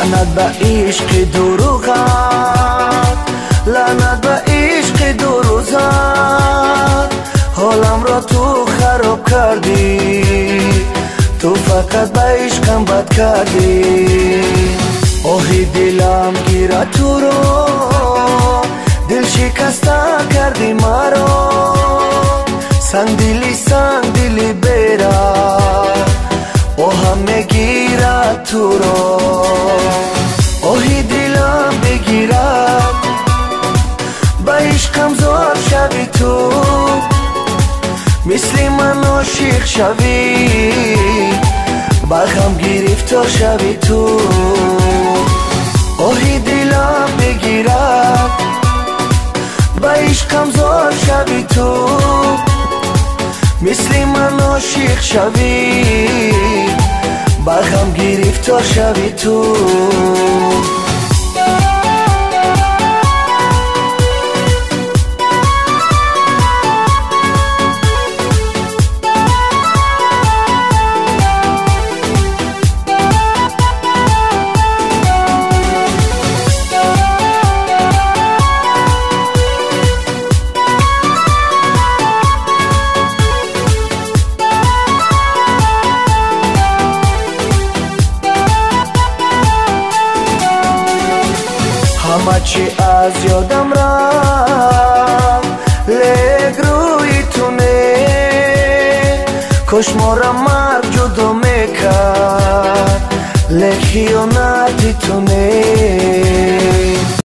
لعنت به عشق دروغت، لعنت به عشق دروغت. حالم را تو خراب کردی، تو فقط به عشقم بد کردی. آهی دلم گیرد تو رو، دل شکسته کردی مرا. سنگ دلی برد، آهم میگیرد تو را. آهی دلم بگیرد، به عشقم زار شوی تو. مثل من عاشق شوی، به غم گرفتار شوی تو. آهی دلم بگیرد، به عشقم زار شوی تو. مثل من عاشق شوی، به غم گرفتار شوی تو. همه چی از یادم رفت، لیک روی تو نه. کاش ما را مرگ جدا میکرد، لیک خیانت تو نه.